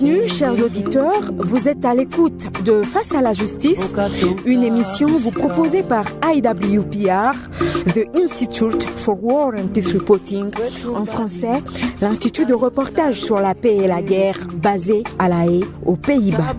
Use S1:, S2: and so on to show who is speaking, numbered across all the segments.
S1: Bienvenue, chers auditeurs. Vous êtes à l'écoute de Face à la justice, une émission vous proposée par IWPR, The Institute for War and Peace Reporting, en français, l'Institut de reportage sur la paix et la guerre, basé à La Haye, aux Pays-Bas.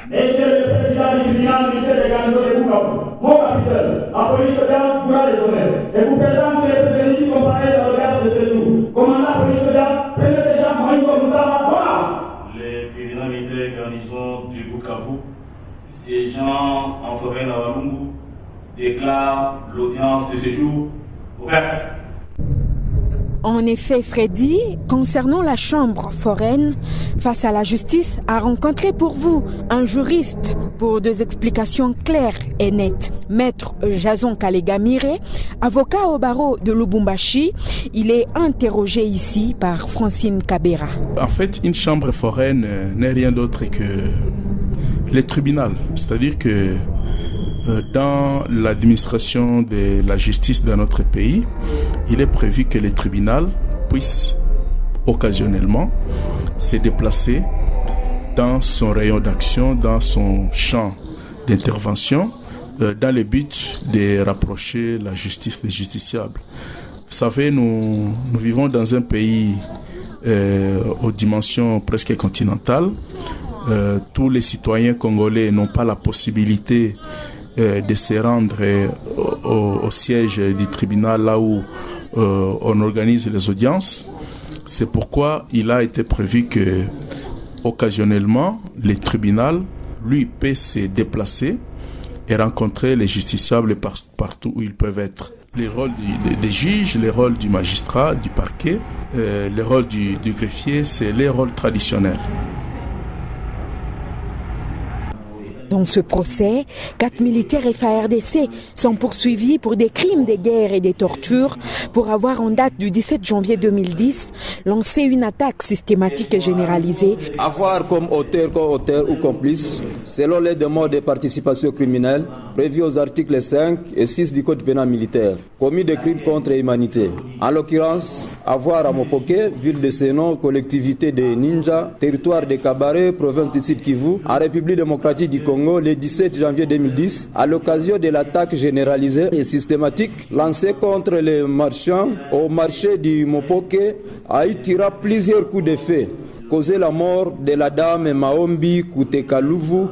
S2: Monsieur le président du tribunal militaire des garnisons de Bukavu, mon capitaine, la police d'audience pourra les honneurs et vous présente les prévenus qui comparaissent à l'audience de ce jour. Commandant police d'audience, prenez ces gens Moïko Moussama, voilà.
S3: Le tribunal militaire des garnisons de Bukavu, siégeant en forêt Nawalungu, déclare l'audience de ce jour ouverte.
S1: En effet, Freddy, concernant la chambre foraine, Face à la justice a rencontré pour vous un juriste pour des explications claires et nettes. Maître Jason Kalegamire, avocat au barreau de Lubumbashi, il est interrogé ici par Francine Kabera.
S4: En fait, une chambre foraine n'est rien d'autre que le tribunal. C'est-à-dire que dans l'administration de la justice dans notre pays, il est prévu que les tribunaux puissent occasionnellement se déplacer dans son rayon d'action, dans son champ d'intervention, dans le but de rapprocher la justice des justiciables. Vous savez, nous vivons dans un pays aux dimensions presque continentales. Tous les citoyens congolais n'ont pas la possibilité de se rendre au siège du tribunal là où on organise les audiences. C'est pourquoi il a été prévu que occasionnellement les tribunaux lui peut se déplacer et rencontrer les justiciables partout où ils peuvent être. Les rôles des juges, les rôles du magistrat, du parquet, les rôles du greffier, c'est les rôles traditionnels.
S1: Dans ce procès, 4 militaires FARDC sont poursuivis pour des crimes de guerre et des tortures pour avoir, en date du 17 janvier 2010, lancé une attaque systématique et généralisée.
S5: Avoir comme auteur ou complice, selon les demandes de participation criminelle prévues aux articles 5 et 6 du Code pénal militaire, commis des crimes contre l'humanité. En l'occurrence, avoir à Mopoke, ville de Sénon, collectivité de Ninja, territoire de Kabare, province du Sud Kivu, en République démocratique du Congo, le 17 janvier 2010, à l'occasion de l'attaque généralisée et systématique lancée contre les marchands au marché du Mopoke, a tiré plusieurs coups de feu, causé la mort de la dame Maombi Kutekaluvu.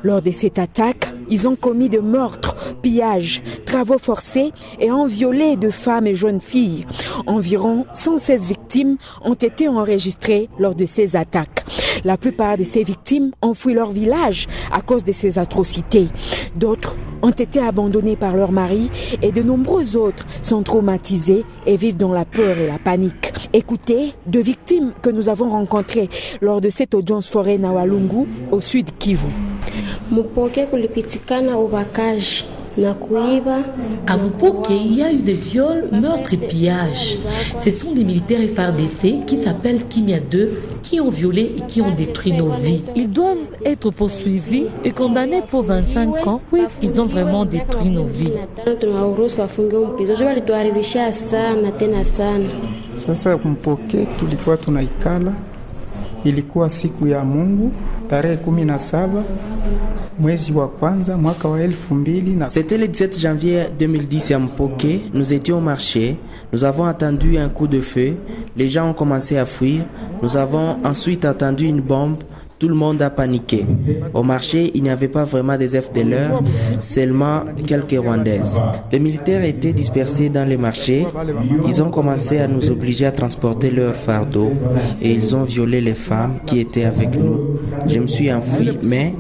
S1: Lors de cette attaque, ils ont commis de meurtres, pillages, travaux forcés et ont violé de femmes et jeunes filles. Environ 116 victimes ont été enregistrées lors de ces attaques. La plupart de ces victimes ont fui leur village à cause de ces atrocités. D'autres ont été abandonnées par leur mari et de nombreux autres sont traumatisés et vivent dans la peur et la panique. Écoutez, deux victimes que nous avons rencontrées lors de cette audience foraine à Walungu, au sud Kivu.
S6: Mupoke kulipitikana ubakaji na kuiba.
S7: À Mupoke, il y a eu des viols, meurtres et pillages. Ce sont des militaires FARDC qui s'appellent Kimia 2 qui ont violé et qui ont détruit nos vies. Ils doivent être poursuivis et condamnés pour 25 ans puisqu'ils ont vraiment détruit nos vies.
S8: Sasa Mupoke tulikuwa tunaikala, ilikuwa siku ya Mungu tarehe 17 mwezi wa kwanza mwaka wa 2000.
S9: C'était le 17 janvier 2010 à Mupoke. Nous étions au marché. Nous avons attendu un coup de feu. Les gens ont commencé à fuir. Nous avons ensuite attendu une bombe. Tout le monde a paniqué. Au marché, il n'y avait pas vraiment des FDLR, seulement quelques Rwandaises. Les militaires étaient dispersés dans les marchés. Ils ont commencé à nous obliger à transporter leurs fardeaux et ils ont violé les femmes qui étaient avec nous. Je me suis enfui, mais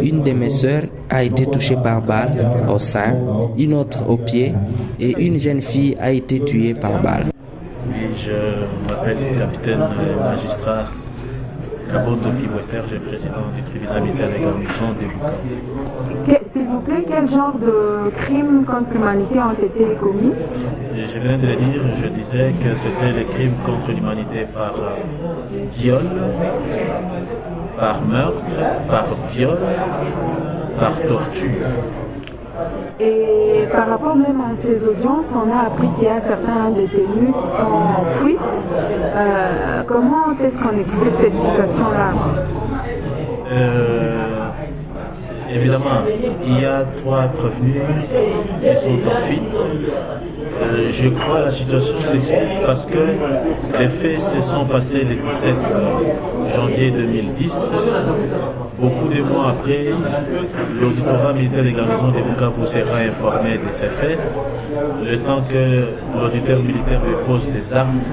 S9: une de mes sœurs a été touchée par balle au sein, une autre au pied et une jeune fille a été tuée par balle.
S3: Oui, je m'appelle capitaine magistrat Kaboto Kibweser, je suis président du tribunal militaire des garnisons de Bukavu.
S1: S'il vous plaît, quel genre de crimes contre l'humanité ont été commis?
S3: Je viens de le dire, je disais que c'était les crimes contre l'humanité par viol, par meurtre, par viol
S10: par torture.
S1: Et par rapport même à ces audiences, on a appris qu'il y a certains détenus qui sont en fuite. Comment est-ce qu'on explique cette situation-là?
S10: Évidemment, il y a 3 prévenus qui sont en fuite. Je crois que la situation s'explique parce que les faits se sont passés le 17 janvier 2010. Beaucoup de mois après, l'auditorat militaire des garnisons de Bukavu sera informé de ces faits. Le temps que l'auditeur militaire dépose des actes,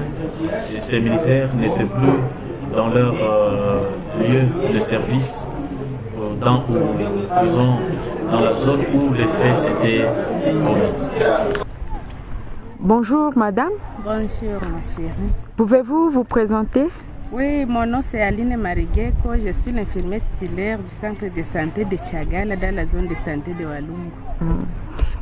S10: et ces militaires n'étaient plus dans leur lieu de service, dans la zone où les faits s'étaient commis.
S1: Bonjour madame.
S11: Bonjour monsieur.
S1: Pouvez-vous vous présenter?
S11: Oui, mon nom c'est Aline Marigeko, je suis l'infirmière titulaire du centre de santé de Tchagala dans la zone de santé de Walungu.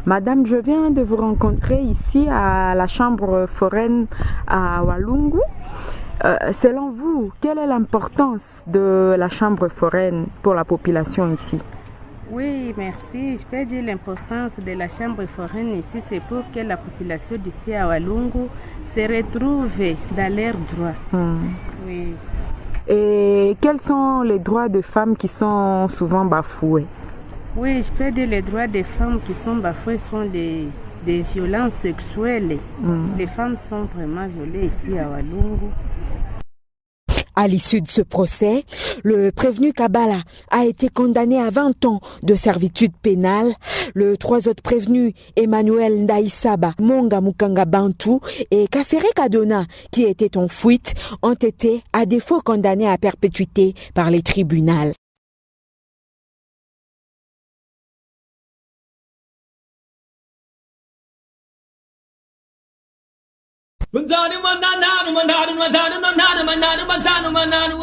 S1: Madame, je viens de vous rencontrer ici à la chambre foraine à Walungu. Selon vous, quelle est l'importance de la chambre foraine pour la population ici?
S11: Oui, merci. Je peux dire l'importance de la chambre foraine ici, c'est pour que la population d'ici à Walungu se retrouve dans leurs droits. Oui.
S1: Et quels sont les droits des femmes qui sont souvent bafoués?
S11: Oui, je peux dire les droits des femmes qui sont bafoués sont des violences sexuelles. Les femmes sont vraiment violées ici à Walungu.
S1: À l'issue de ce procès, le prévenu Kabala a été condamné à 20 ans de servitude pénale. Les 3 autres prévenus, Emmanuel Ndaïsaba, Monga Mukanga Bantu et Kassere Kadona, qui étaient en fuite, ont été à défaut condamnés à perpétuité par les tribunaux.
S12: Manzani manana manana manana manana manana manana manana